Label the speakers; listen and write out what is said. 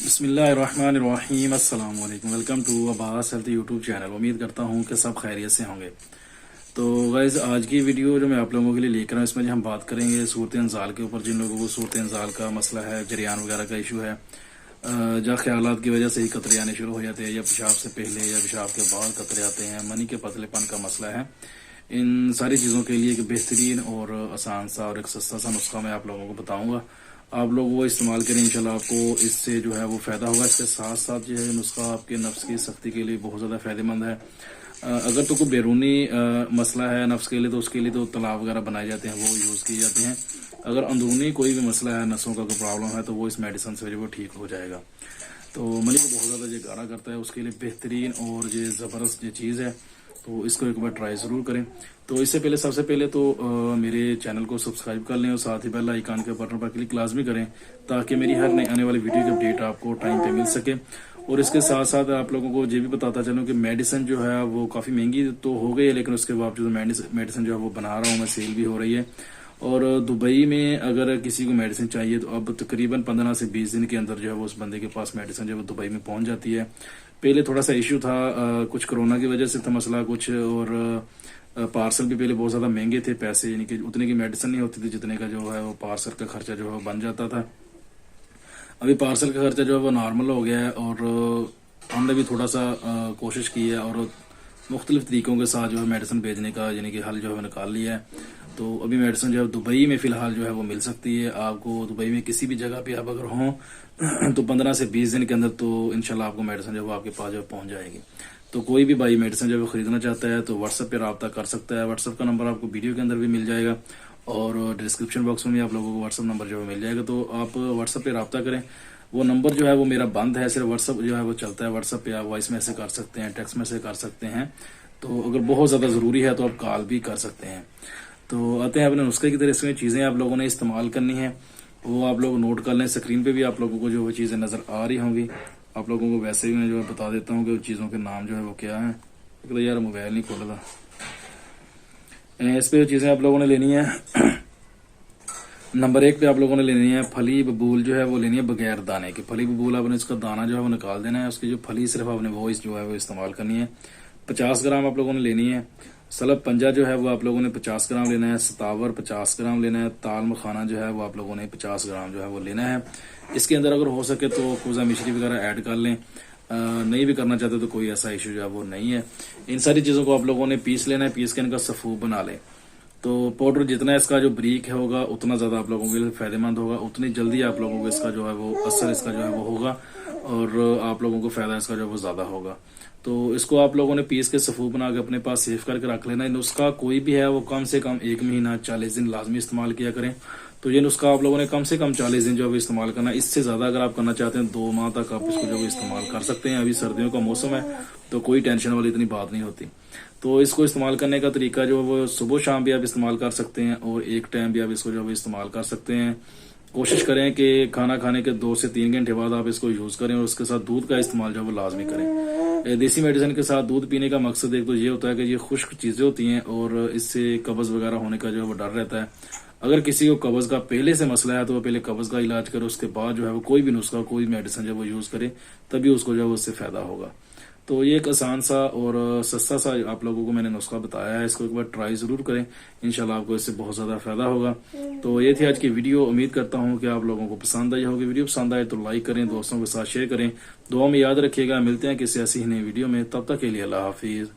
Speaker 1: बिस्मिल्लाहिर्रहमानिर्रहीम। अस्सलाम वालेकुम। Welcome to Abbas health YouTube channel. उम्मीद करता हूँ कि सब खैरियत से होंगे। तो गाइज आज की वीडियो जो मैं आप लोगों के लिए लेकर आया इसमें हम बात करेंगे सूरत अंजाल के ऊपर। जिन लोगों को सूरत अंजाल का मसला है, जरियान वगैरह का इशू है, जहाँ ख्यालात की वजह से ही कतरे आने शुरू हो जाते हैं, या पेशाब से पहले या पेशाब के बाद कतरे आते हैं, मनी के पतलेपन का मसला है, इन सारी चीज़ों के लिए एक बेहतरीन और आसान सा और एक सस्ता सा नुस्खा मैं आप लोगों को बताऊंगा। आप लोग वो इस्तेमाल करें, इंशाल्लाह आपको इससे जो है वो फ़ायदा होगा। इसके साथ साथ जो है नुस्खा आपके नफ्स की सख्ती के लिए बहुत ज़्यादा फ़ायदेमंद है। अगर तो कोई बैरूनी मसला है नफ्स के लिए तो उसके लिए तो तालाब वगैरह बनाए जाते हैं, वो यूज़ किए जाते हैं। अगर अंदरूनी कोई भी मसला है, नसों का कोई प्रॉब्लम है, तो वो इस मेडिसिन से वो ठीक हो जाएगा। तो मनी को बहुत ज़्यादा ये गाढ़ा करता है, उसके लिए बेहतरीन और ये ज़बरदस्त ये चीज़ है। तो इसको एक बार ट्राई ज़रूर करें। तो इससे पहले सबसे पहले तो मेरे चैनल को सब्सक्राइब कर लें और साथ ही बेल आइकन के बटन पर क्लिक लाजमी करें, ताकि मेरी हर नई आने वाली वीडियो की अपडेट आपको टाइम पे मिल सके। और इसके साथ साथ आप लोगों को ये भी बताता चलूँ कि मेडिसिन जो है वो काफ़ी महंगी तो हो गई है, लेकिन उसके बावजूद मेडिसिन जो है वो बना रहा हूँ मैं, सेल भी हो रही है। और दुबई में अगर किसी को मेडिसिन चाहिए तो अब तकरीबन 15 से 20 दिन के अंदर जो है वो उस बंदे के पास मेडिसिन जो है वो दुबई में पहुंच जाती है। पहले थोड़ा सा इश्यू था, कुछ कोरोना की वजह से था मसला कुछ, और पार्सल भी पहले बहुत ज़्यादा महंगे थे पैसे, यानी कि उतने की मेडिसिन नहीं होती थी जितने का जो है वो पार्सल का खर्चा जो है बन जाता था। अभी पार्सल का खर्चा जो है वो नॉर्मल हो गया है, और हमने भी थोड़ा सा कोशिश की है और मुख्तलिफ तरीकों के साथ जो है मेडिसिन भेजने का यानी कि हल जो है निकाल लिया है। तो अभी मेडिसिन जो है दुबई में फ़िलहाल जो है वो मिल सकती है आपको। दुबई में किसी भी जगह पे आप अगर हों तो 15 से 20 दिन के अंदर तो इंशाल्लाह आपको मेडिसिन जो है वो आपके पास जो है पहुंच जाएगी। तो कोई भी भाई मेडिसिन जो है खरीदना चाहता है तो व्हाट्सएप पे रब्ता कर सकता है। व्हाट्सएप का नंबर आपको वीडियो के अंदर भी मिल जाएगा, और डिस्क्रिप्शन बॉक्स में भी आप लोगों को व्हाट्सएप नंबर जो है मिल जाएगा। तो आप व्हाट्सएप पे रब्ता करें। वो नंबर जो है वो मेरा बंद है, सिर्फ व्हाट्सएप जो है वो चलता है। व्हाट्सएप पे आप वॉइस मैसेज कर सकते हैं, टेक्स्ट मैसेज कर सकते हैं। तो अगर बहुत ज़्यादा ज़रूरी है तो आप कॉल भी कर सकते हैं। तो आते हैं अपने नुस्खे की तरह। इसमें चीज़ें आप लोगों ने इस्तेमाल करनी है वो आप लोग नोट कर लें। स्क्रीन पे भी आप लोगों को जो वो चीज़ें नज़र आ रही होंगी। आप लोगों को वैसे ही मैं जो है बता देता हूँ कि चीज़ों के नाम जो है वो क्या है। तो यार मोबाइल नहीं खोला था। इस पे चीज़ें आप लोगों ने लेनी है। नंबर 1 पे आप लोगों ने लेनी है फली बबूल जो है वो लेनी है बगैर दाने की। फली बबूल आपने इसका दाना जो है वो निकाल देना है, उसकी जो फली सिर्फ आपने वो जो है वो इस्तेमाल करनी है। 50 ग्राम आप लोगों ने लेनी है। सलब पंजा जो है वो आप लोगों ने 50 ग्राम लेना है। सतावर 50 ग्राम लेना है। ताल मखाना जो है वो आप लोगों ने 50 ग्राम जो है वो लेना है। इसके अंदर अगर हो सके तो कोजा मिश्री वगैरह ऐड कर लें, नहीं भी करना चाहते तो कोई ऐसा इशू जो है वो नहीं है। इन सारी चीज़ों को आप लोगों ने पीस लेना है, पीस के इनका सफूब बना लें। तो पाउडर जितना इसका जो ब्रीक है होगा उतना ज़्यादा आप लोगों के लिए फ़ायदेमंद होगा, उतनी जल्दी आप लोगों को इसका जो है वो असर इसका जो है वो होगा, और आप लोगों को फ़ायदा इसका जो है वो ज़्यादा होगा। तो इसको आप लोगों ने पीस के सफूब बना के अपने पास सेव करके रख लेना है। नुस्खा कोई भी है वो कम से कम 1 महीना 40 दिन लाजमी इस्तेमाल किया करें। तो ये नुस्खा आप लोगों ने कम से कम 40 दिन जो है इस्तेमाल करना है। इससे ज़्यादा अगर आप करना चाहते हैं 2 माह तक आप इसको जो है इस्तेमाल कर सकते हैं। अभी सर्दियों का मौसम है तो कोई टेंशन वाली इतनी बात नहीं होती। तो इसको इस्तेमाल करने का तरीका जो है वो सुबह शाम भी आप इस्तेमाल कर सकते हैं, और एक टाइम भी आप इसको जो है इस्तेमाल कर सकते हैं। कोशिश करें कि खाना खाने के 2 से 3 घंटे बाद आप इसको यूज़ करें, और उसके साथ दूध का इस्तेमाल जो है वो लाजमी करें। देसी मेडिसिन के साथ दूध पीने का मकसद एक तो ये होता है कि ये खुश्क चीज़ें होती हैं और इससे कब्ज़ वगैरह होने का जो है वो डर रहता है। अगर किसी को कब्ज़ का पहले से मसला है तो वो पहले कब्ज़ का इलाज करे, उसके बाद जो है वो कोई भी नुस्खा कोई मेडिसिन जो है वो यूज़ करे, तभी उसको जो है उससे फ़ायदा होगा। तो ये एक आसान सा और सस्ता सा आप लोगों को मैंने नुस्खा बताया है। इसको एक बार ट्राई ज़रूर करें, इंशाल्लाह आपको इससे बहुत ज़्यादा फ़ायदा होगा। तो ये थी आज की वीडियो। उम्मीद करता हूँ कि आप लोगों को पसंद आई होगी। वीडियो पसंद आए तो लाइक करें, दोस्तों के साथ शेयर करें, दुआ में याद रखिएगा। मिलते हैं किसी ऐसी ही नई वीडियो में, तब तक के लिए अल्लाह हाफिज़।